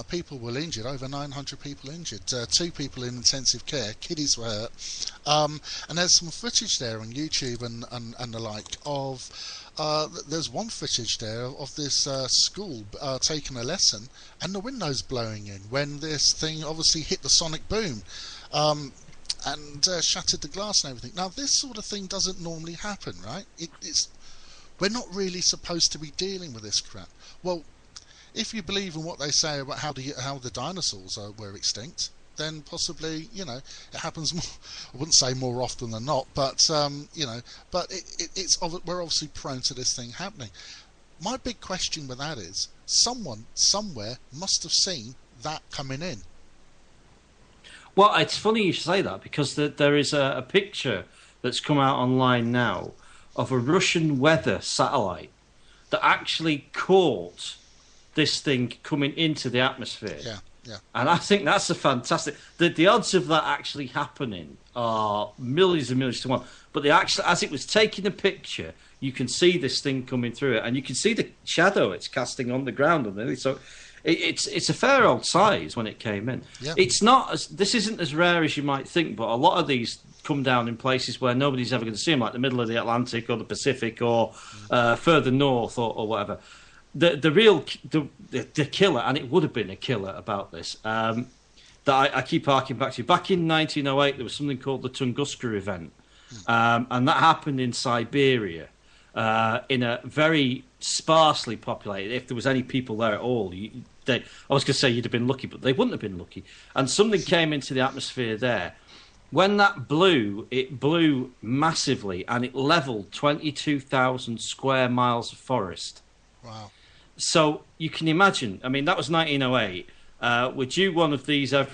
People were injured, over 900 people injured, 2 people in intensive care, kiddies were hurt. And there's some footage there on YouTube and the like of, there's one footage there of this school taking a lesson and the windows blowing in when this thing obviously hit the sonic boom. And shattered the glass and everything. Now, this sort of thing doesn't normally happen, right? We're not really supposed to be dealing with this crap. Well, if you believe in what they say about how the dinosaurs were extinct, then possibly, it happens more, I wouldn't say more often than not, but, we're obviously prone to this thing happening. My big question with that is, someone, somewhere, must have seen that coming in. Well, it's funny you should say that, because there is a picture that's come out online now of a Russian weather satellite that actually caught this thing coming into the atmosphere. Yeah. And I think that's a fantastic... The odds of that actually happening are millions and millions to one. But as it was taking a picture, you can see this thing coming through it, and you can see the shadow it's casting on the ground underneath. So it's a fair old size when it came in. Yeah. This isn't as rare as you might think, but a lot of these come down in places where nobody's ever going to see them, like the middle of the Atlantic or the Pacific or further north or whatever. The killer, and it would have been a killer about this, that I keep harking back to. Back in 1908, there was something called the Tunguska event, and that happened in Siberia, in a very sparsely populated. If there was any people there at all, I was going to say you'd have been lucky, but they wouldn't have been lucky. And something came into the atmosphere there. When that blew, it blew massively, and it levelled 22,000 square miles of forest. Wow. So you can imagine, I mean, that was 1908. We're due one of these we're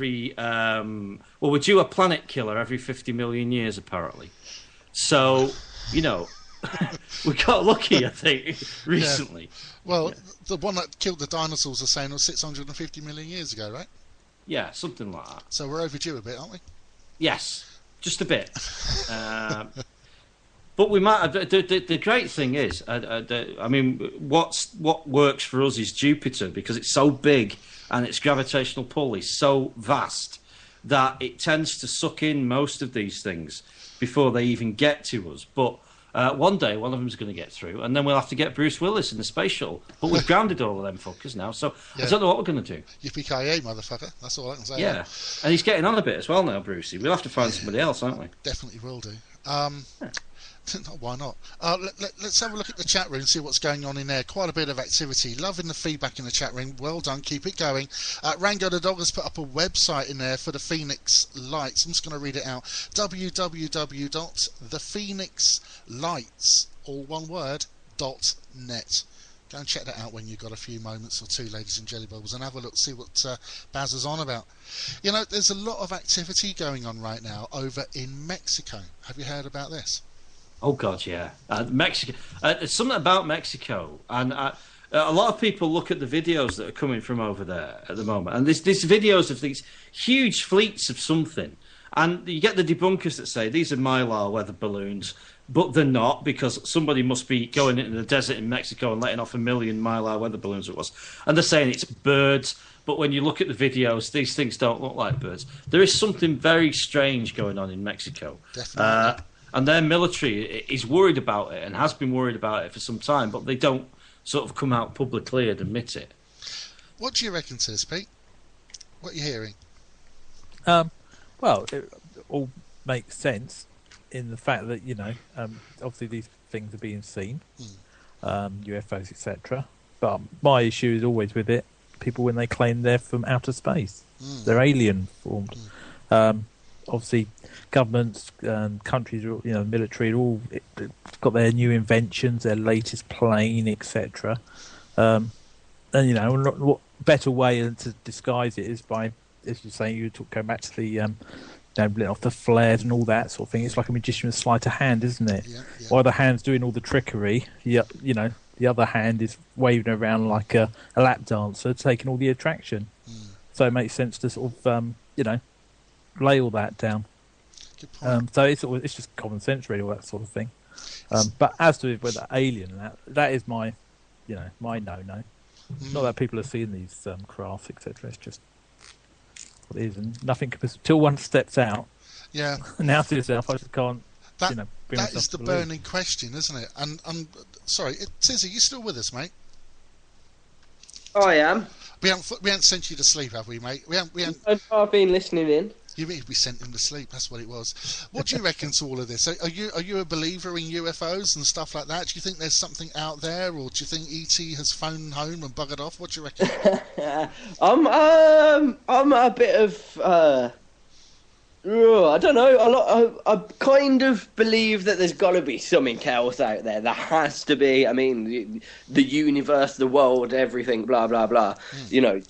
due a planet killer every 50 million years, apparently. So, we got lucky, I think, recently. Yeah. Well, the one that killed the dinosaurs are saying was 650 million years ago, right? Yeah, something like that. So we're overdue a bit, aren't we? Yes, just a bit. But we might have, the great thing is, what works for us is Jupiter, because it's so big and its gravitational pull is so vast that it tends to suck in most of these things before they even get to us. But one day, one of them's going to get through, and then we'll have to get Bruce Willis in the space shuttle. But we've grounded all of them fuckers now, so yeah. I don't know what we're going to do. Yippee-ki-yay, motherfucker. That's all I can say. Yeah, and he's getting on a bit as well now, Brucey. We'll have to find somebody else, aren't we? Definitely will do. Why not? Let's have a look at the chat room and see what's going on in there. Quite a bit of activity. Loving the feedback in the chat room. Well done. Keep it going. Rango the Dog has put up a website in there for the Phoenix Lights. I'm just going to read it out. www.thephoenixlights, all one word, .net. Go and check that out when you've got a few moments or two, ladies and jelly bubbles, and have a look, see what Baz is on about. There's a lot of activity going on right now over in Mexico. Have you heard about this? Oh God, yeah. Mexico. There's something about Mexico, and a lot of people look at the videos that are coming from over there at the moment, and there's videos of these huge fleets of something, and you get the debunkers that say these are Mylar weather balloons, but they're not, because somebody must be going into the desert in Mexico and letting off 1 million Mylar weather balloons it was, and they're saying it's birds. But when you look at the videos, these things don't look like birds. There is something very strange going on in Mexico. Definitely. And their military is worried about it and has been worried about it for some time, but they don't sort of come out publicly and admit it. What do you reckon to this, Pete? What are you hearing? Well, it all makes sense in the fact that, obviously these things are being seen, UFOs, etc. But my issue is always with it, people when they claim they're from outer space. They're alien formed. Obviously, governments, countries, military, all got their new inventions, their latest plane, etc. And what better way than to disguise it is by, as you're saying, going back to the, letting off the flares and all that sort of thing. It's like a magician with sleight of hand, isn't it? Yeah. While the hand's doing all the trickery, the other hand is waving around like a lap dancer, taking all the attraction. So it makes sense to sort of, lay all that down. Good point. So it's just common sense, really, all that sort of thing. But as to with the alien, that is my, my no-no. Not that people are seeing these crafts, etc. It's just what it is, and nothing till one steps out. Yeah. Announce yourself. I just can't. That, bring that myself is to the believe. burning question, isn't it? And sorry, Tizzy, you still with us, mate? I am. We haven't sent you to sleep, have we, mate? We haven't. I've been listening in. We sent him to sleep. That's what it was. What do you reckon to all of this? Are you a believer in UFOs and stuff like that? Do you think there's something out there, or do you think ET has phoned home and buggered off? What do you reckon? I'm a bit of. I don't know. I kind of believe that there's got to be something else out there. There has to be. I mean, the universe, the world, everything, blah blah blah. You know,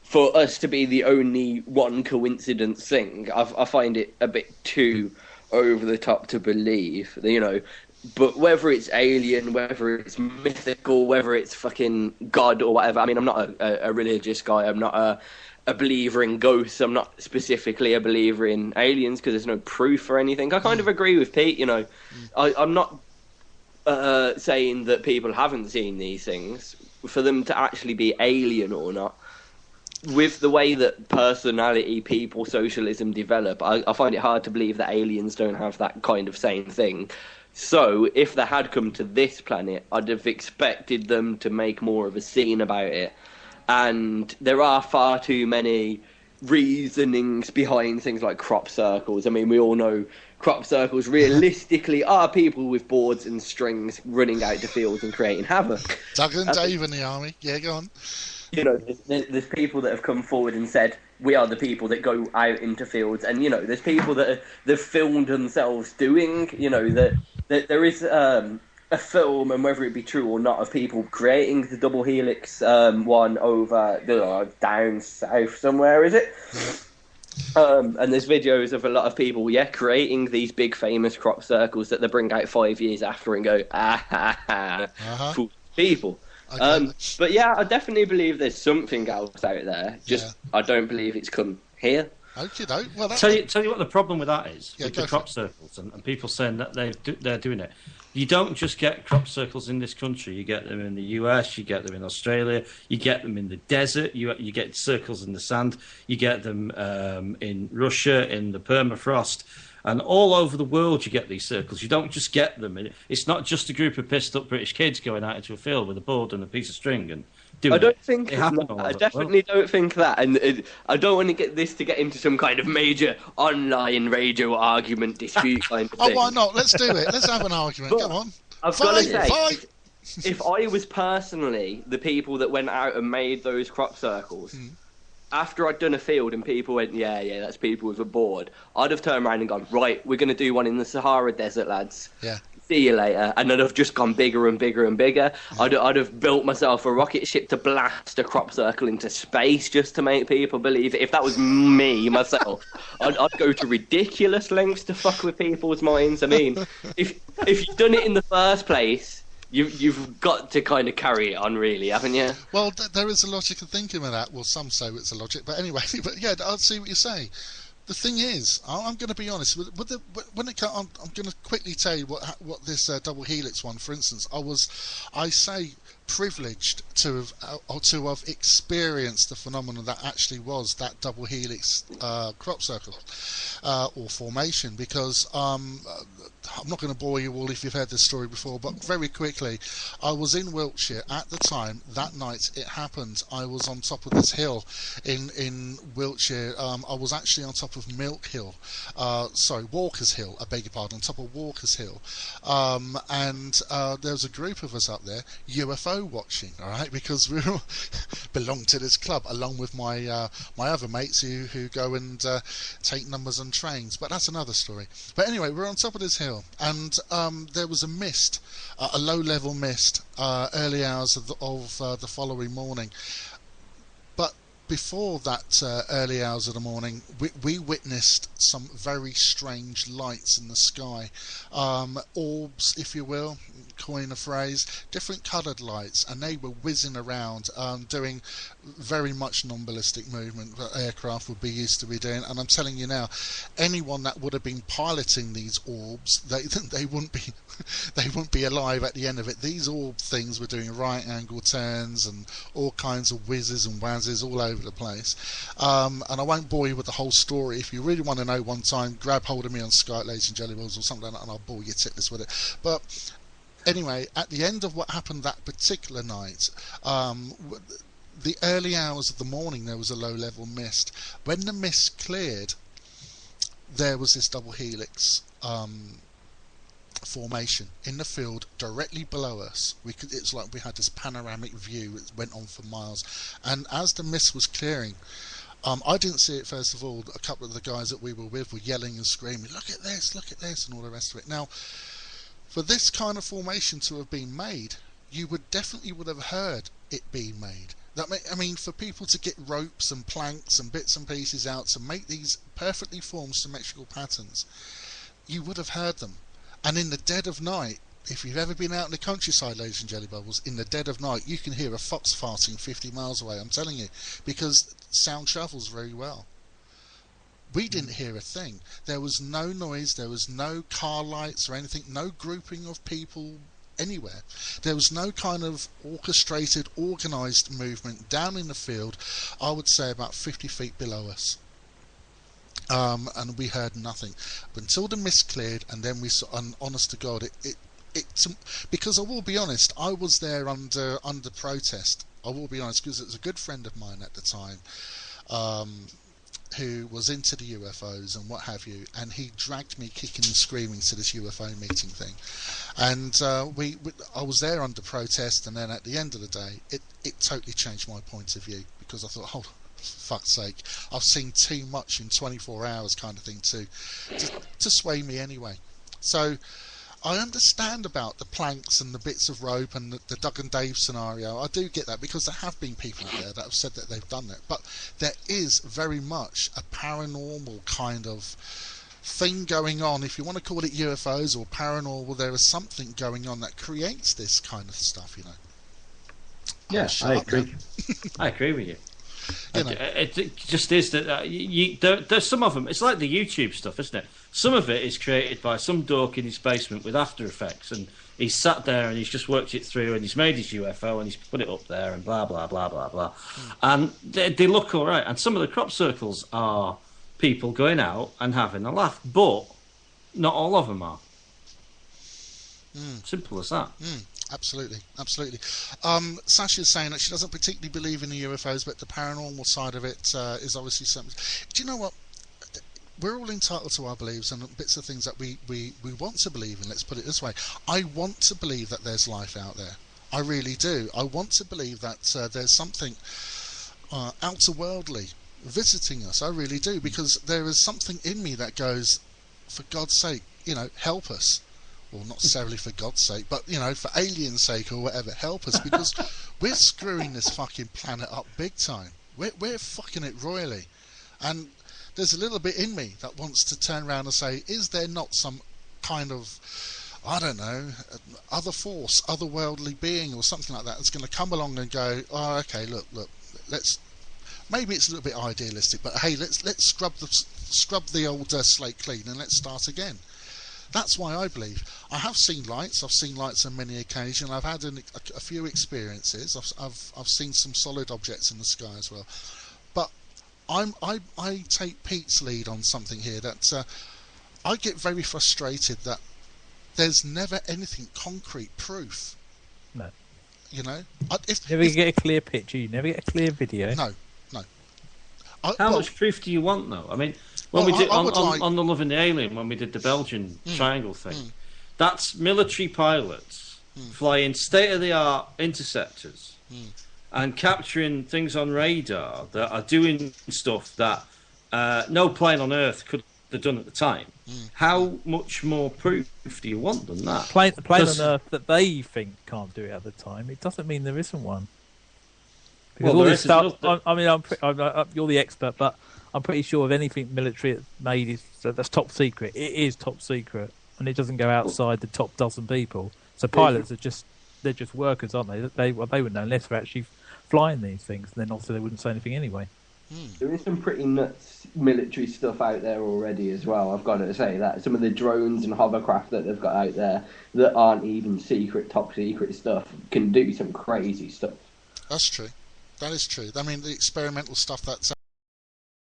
for us to be the only one coincidence thing, I find it a bit too over the top to believe. You know, but whether it's alien, whether it's mythical, whether it's fucking God or whatever. I mean, I'm not a religious guy. I'm not a believer in ghosts. I'm not specifically a believer in aliens because there's no proof or anything. I kind of agree with Pete, you know. I'm not saying that people haven't seen these things. For them to actually be alien or not, with the way that personality, people, socialism develop, I find it hard to believe that aliens don't have that kind of same thing. So if they had come to this planet, I'd have expected them to make more of a scene about it. And there are far too many reasonings behind things like crop circles. I mean, we all know crop circles realistically are people with boards and strings running out to fields and creating havoc. Doug and Dave in the army. Yeah, go on. You know, there's people that have come forward and said, we are the people that go out into fields. And, you know, there's people that have filmed themselves doing, you know, that there is a film, and whether it be true or not, of people creating the double helix one over down south somewhere, is it? Yeah. And there's videos of a lot of people, creating these big famous crop circles that they bring out 5 years after and go, fool people. Okay. But yeah, I definitely believe there's something else out there. Just I don't believe it's come here. Okay, though. Well, tell you what the problem with that is with the crop circles and people saying that they're doing it. You don't just get crop circles in this country. You get them in the US, you get them in Australia, you get them in the desert, you get circles in the sand, you get them in Russia, in the permafrost, and all over the world you get these circles. You don't just get them. It's not just a group of pissed up British kids going out into a field with a board and a piece of string and doing it. I definitely don't think that, and I don't want to get into some kind of major online radio argument dispute kind of thing. Oh, why not? Let's do it. Let's have an argument. Come on. I've got to say, if I was personally the people that went out and made those crop circles, after I'd done a field and people went, yeah, that's people with a board, I'd have turned around and gone, right, we're going to do one in the Sahara Desert, lads. Yeah. See you later. And I'd have just gone bigger and bigger and bigger. I'd have built myself a rocket ship to blast a crop circle into space just to make people believe it. If that was me, myself, I'd go to ridiculous lengths to fuck with people's minds. I mean, if you've done it in the first place, you've got to kind of carry it on, really, haven't you? Well, there is a logic of thinking with that. Well, some say it's a logic, but anyway, but I'll see what you say. The thing is, I'm going to be honest. I'm going to quickly tell you what this double helix one, for instance, I say privileged to have experienced the phenomenon that actually was that double helix crop circle or formation, because I'm not going to bore you all if you've heard this story before, but very quickly, I was in Wiltshire at the time. That night it happened. I was on top of this hill in Wiltshire. I was actually on top of Walker's Hill, I beg your pardon, on top of Walker's Hill, and there was a group of us up there UFO watching, all right, because we all belong to this club along with my other mates who go and take numbers on trains, but that's another story. But anyway, we're on top of this hill, and there was a mist, a low-level mist, early hours of the following morning. But before that early hours of the morning, we witnessed some very strange lights in the sky, orbs, if you will, coin a phrase, different coloured lights, and they were whizzing around, doing very much non-ballistic movement that aircraft would be used to be doing. And I'm telling you now, anyone that would have been piloting these orbs, they wouldn't be they wouldn't be alive at the end of it. These orb things were doing right angle turns and all kinds of whizzes and wazzes all over the place. And I won't bore you with the whole story. If you really want to know one time, grab hold of me on Skype, ladies and jellyballs, or something like that, and I'll bore you titless with it. But anyway, at the end of what happened that particular night, the early hours of the morning, there was a low-level mist. When the mist cleared, there was this double helix formation in the field directly below us. It's like we had this panoramic view. It went on for miles, and as the mist was clearing, I didn't see it first of all. A couple of the guys that we were with were yelling and screaming, look at this, and all the rest of it. Now, for this kind of formation to have been made, you would have heard it being made. I mean, for people to get ropes and planks and bits and pieces out to make these perfectly formed symmetrical patterns, you would have heard them. And in the dead of night, if you've ever been out in the countryside, ladies and jelly bubbles, in the dead of night, you can hear a fox farting 50 miles away, I'm telling you, because sound travels very well. We didn't hear a thing. There was no noise, there was no car lights or anything, no grouping of people anywhere. There was no kind of orchestrated, organised movement down in the field, I would say about 50 feet below us. And we heard nothing until the mist cleared, and then we saw, and honest to God, it because I will be honest, I was there under protest. I will be honest, because it was a good friend of mine at the time, who was into the UFOs and what have you, and he dragged me kicking and screaming to this UFO meeting thing, and I was there under protest, and then at the end of the day, it totally changed my point of view, because I thought, hold on, fuck's sake, I've seen too much in 24 hours kind of thing to sway me anyway. So I understand about the planks and the bits of rope and the Doug and Dave scenario. I do get that, because there have been people there that have said that they've done it, but there is very much a paranormal kind of thing going on. If you want to call it UFOs or paranormal, there is something going on that creates this kind of stuff, you know. Yeah, I agree. I agree with you. It just is that there's some of them. It's like the YouTube stuff, isn't it? Some of it is created by some dork in his basement with After Effects, and he's sat there and he's just worked it through, and he's made his UFO and he's put it up there and blah blah blah blah blah, and they look all right. And some of the crop circles are people going out and having a laugh, but not all of them are. Simple as that. Absolutely. Sasha's saying that she doesn't particularly believe in the UFOs, but the paranormal side of it is obviously something. Do you know what? We're all entitled to our beliefs and bits of things that we want to believe in. Let's put it this way. I want to believe that there's life out there. I really do. I want to believe that there's something outer-worldly visiting us. I really do, because there is something in me that goes, for God's sake, help us. Well, not necessarily for God's sake, but, for aliens' sake or whatever, help us, because we're screwing this fucking planet up big time. We're fucking it royally. And there's a little bit in me that wants to turn around and say, is there not some kind of, I don't know, other force, otherworldly being or something like that that's going to come along and go, oh, okay, look, let's, maybe it's a little bit idealistic, but hey, let's scrub the old slate clean and let's start again. That's why I believe. I have seen lights. I've seen lights on many occasions. I've had a few experiences. I've seen some solid objects in the sky as well. But I take Pete's lead on something here, that I get very frustrated that there's never anything concrete proof. No. Never get a clear picture. You never get a clear video. No. How much proof do you want, though? I mean, when we did on the Love and the Alien, when we did the Belgian triangle thing, that's military pilots flying state-of-the-art interceptors and capturing things on radar that are doing stuff that no plane on Earth could have done at the time. How much more proof do you want than that? The plane on Earth that they think can't do it at the time, it doesn't mean there isn't one. Because Well, all there this is stuff. another- You're the expert, but I'm pretty sure of anything military that's made that's top secret. It is top secret, and it doesn't go outside the top dozen people. So pilots they're just workers, aren't they? They would know unless they're actually flying these things. And then obviously they wouldn't say anything anyway. There is some pretty nuts military stuff out there already as well. I've got to say that some of the drones and hovercraft that they've got out there that aren't even secret, top secret stuff can do some crazy stuff. That's true. That is true. I mean, the experimental stuff that's